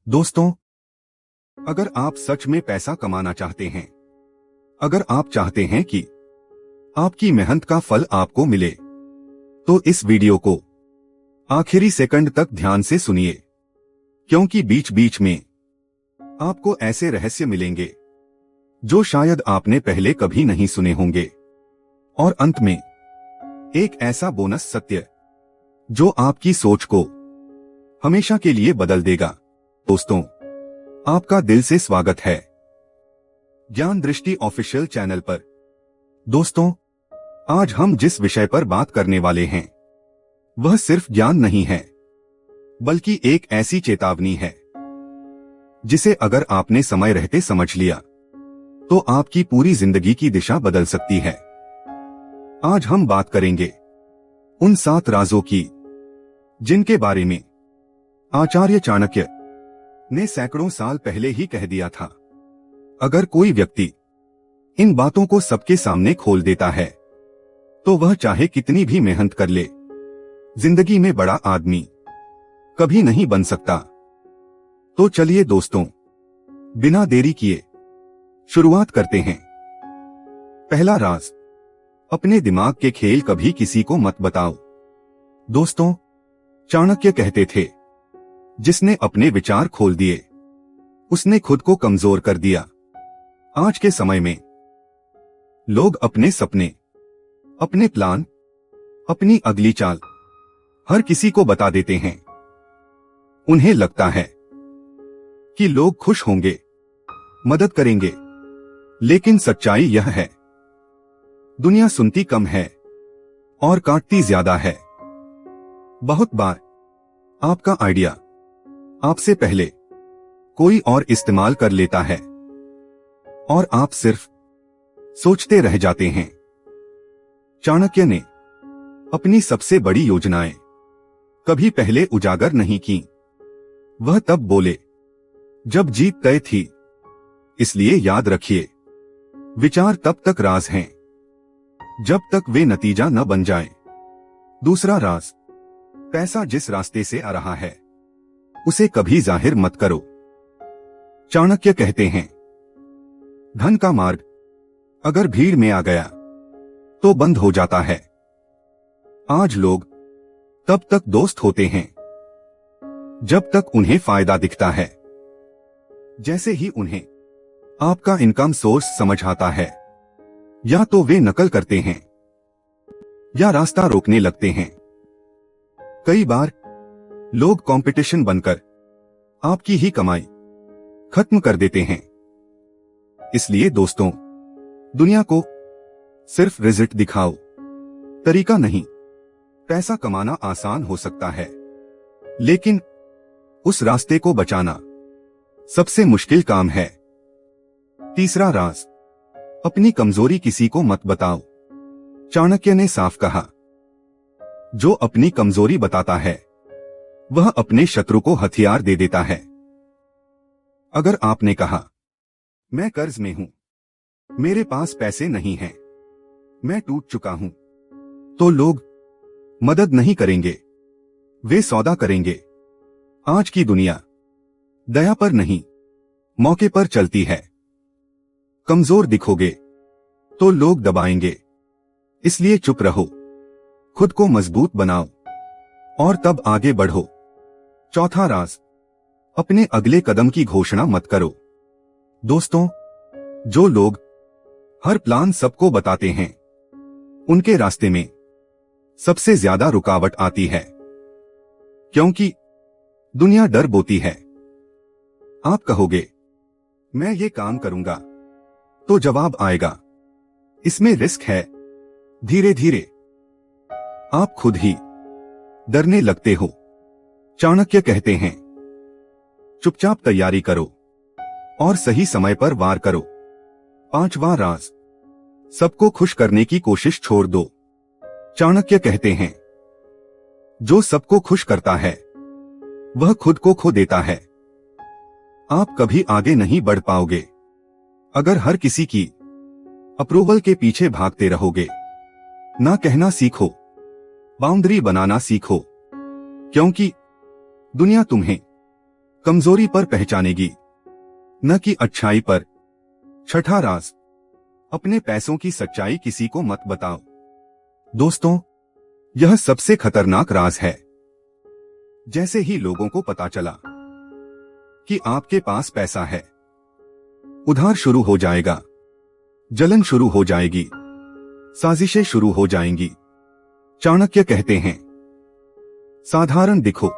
दोस्तों, अगर आप सच में पैसा कमाना चाहते हैं, अगर आप चाहते हैं कि आपकी मेहनत का फल आपको मिले, तो इस वीडियो को आखिरी सेकंड तक ध्यान से सुनिए, क्योंकि बीच बीच में आपको ऐसे रहस्य मिलेंगे जो शायद आपने पहले कभी नहीं सुने होंगे, और अंत में एक ऐसा बोनस सत्य जो आपकी सोच को हमेशा के लिए बदल देगा। दोस्तों, आपका दिल से स्वागत है ज्ञान दृष्टि ऑफिशियल चैनल पर। दोस्तों, आज हम जिस विषय पर बात करने वाले हैं वह सिर्फ ज्ञान नहीं है, बल्कि एक ऐसी चेतावनी है जिसे अगर आपने समय रहते समझ लिया तो आपकी पूरी जिंदगी की दिशा बदल सकती है। आज हम बात करेंगे उन 7 राजों की जिनके बारे में आचार्य चाणक्य ने सैकड़ों साल पहले ही कह दिया था। अगर कोई व्यक्ति इन बातों को सबके सामने खोल देता है तो वह चाहे कितनी भी मेहनत कर ले, जिंदगी में बड़ा आदमी कभी नहीं बन सकता। तो चलिए दोस्तों, बिना देरी किए शुरुआत करते हैं। पहला राज, अपने दिमाग के खेल कभी किसी को मत बताओ। दोस्तों, चाणक्य कहते थे, जिसने अपने विचार खोल दिए उसने खुद को कमजोर कर दिया। आज के समय में लोग अपने सपने, अपने प्लान, अपनी अगली चाल हर किसी को बता देते हैं। उन्हें लगता है कि लोग खुश होंगे, मदद करेंगे, लेकिन सच्चाई यह है, दुनिया सुनती कम है और काटती ज्यादा है। बहुत बार आपका आइडिया आपसे पहले कोई और इस्तेमाल कर लेता है और आप सिर्फ सोचते रह जाते हैं। चाणक्य ने अपनी सबसे बड़ी योजनाएं कभी पहले उजागर नहीं की। वह तब बोले जब जीत तय थी। इसलिए याद रखिए, विचार तब तक राज हैं जब तक वे नतीजा न बन जाए। दूसरा राज, पैसा जिस रास्ते से आ रहा है उसे कभी जाहिर मत करो। चाणक्य कहते हैं, धन का मार्ग अगर भीड़ में आ गया तो बंद हो जाता है। आज लोग तब तक दोस्त होते हैं जब तक उन्हें फायदा दिखता है। जैसे ही उन्हें आपका इनकम सोर्स समझ आता है, या तो वे नकल करते हैं या रास्ता रोकने लगते हैं। कई बार लोग कंपटीशन बनकर आपकी ही कमाई खत्म कर देते हैं। इसलिए दोस्तों, दुनिया को सिर्फ रिजल्ट दिखाओ, तरीका नहीं। पैसा कमाना आसान हो सकता है, लेकिन उस रास्ते को बचाना सबसे मुश्किल काम है। तीसरा राज, अपनी कमजोरी किसी को मत बताओ। चाणक्य ने साफ कहा, जो अपनी कमजोरी बताता है वह अपने शत्रु को हथियार दे देता है। अगर आपने कहा, मैं कर्ज में हूं, मेरे पास पैसे नहीं हैं, मैं टूट चुका हूं, तो लोग मदद नहीं करेंगे, वे सौदा करेंगे। आज की दुनिया दया पर नहीं, मौके पर चलती है। कमजोर दिखोगे तो लोग दबाएंगे, इसलिए चुप रहो, खुद को मजबूत बनाओ और तब आगे बढ़ो। चौथा राज, अपने अगले कदम की घोषणा मत करो। दोस्तों, जो लोग हर प्लान सबको बताते हैं उनके रास्ते में सबसे ज्यादा रुकावट आती है, क्योंकि दुनिया डर बोती है। आप कहोगे, मैं ये काम करूंगा, तो जवाब आएगा, इसमें रिस्क है। धीरे धीरे आप खुद ही डरने लगते हो। चाणक्य कहते हैं, चुपचाप तैयारी करो और सही समय पर वार करो। पांचवा राज, सबको खुश करने की कोशिश छोड़ दो। चाणक्य कहते हैं, जो सबको खुश करता है वह खुद को खो देता है। आप कभी आगे नहीं बढ़ पाओगे अगर हर किसी की अप्रूवल के पीछे भागते रहोगे। ना कहना सीखो, बाउंड्री बनाना सीखो, क्योंकि दुनिया तुम्हें कमजोरी पर पहचानेगी, न कि अच्छाई पर। छठा राज, अपने पैसों की सच्चाई किसी को मत बताओ। दोस्तों, यह सबसे खतरनाक राज है। जैसे ही लोगों को पता चला कि आपके पास पैसा है, उधार शुरू हो जाएगा, जलन शुरू हो जाएगी, साजिशें शुरू हो जाएंगी। चाणक्य कहते हैं, साधारण दिखो,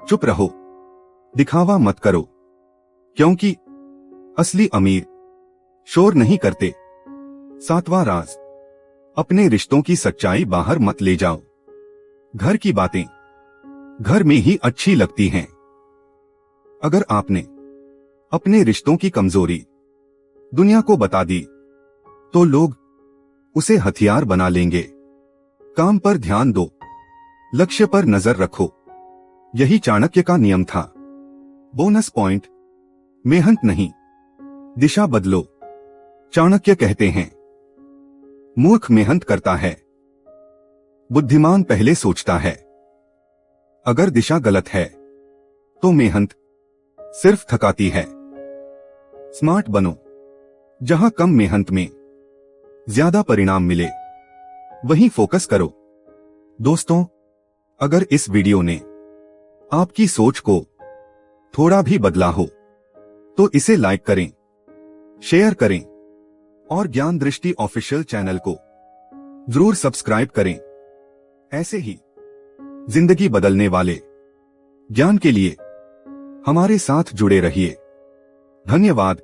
चुप रहो, दिखावा मत करो, क्योंकि असली अमीर शोर नहीं करते। सातवां राज, अपने रिश्तों की सच्चाई बाहर मत ले जाओ। घर की बातें घर में ही अच्छी लगती हैं। अगर आपने अपने रिश्तों की कमजोरी दुनिया को बता दी, तो लोग उसे हथियार बना लेंगे। काम पर ध्यान दो, लक्ष्य पर नजर रखो। यही चाणक्य का नियम था। बोनस पॉइंट, मेहनत नहीं, दिशा बदलो। चाणक्य कहते हैं, मूर्ख मेहनत करता है, बुद्धिमान पहले सोचता है। अगर दिशा गलत है, तो मेहनत सिर्फ थकाती है। स्मार्ट बनो, जहां कम मेहनत में ज्यादा परिणाम मिले, वहीं फोकस करो। दोस्तों, अगर इस वीडियो ने आपकी सोच को थोड़ा भी बदला हो, तो इसे लाइक करें, शेयर करें और ज्ञान दृष्टि ऑफिशियल चैनल को जरूर सब्सक्राइब करें। ऐसे ही जिंदगी बदलने वाले ज्ञान के लिए हमारे साथ जुड़े रहिए। धन्यवाद।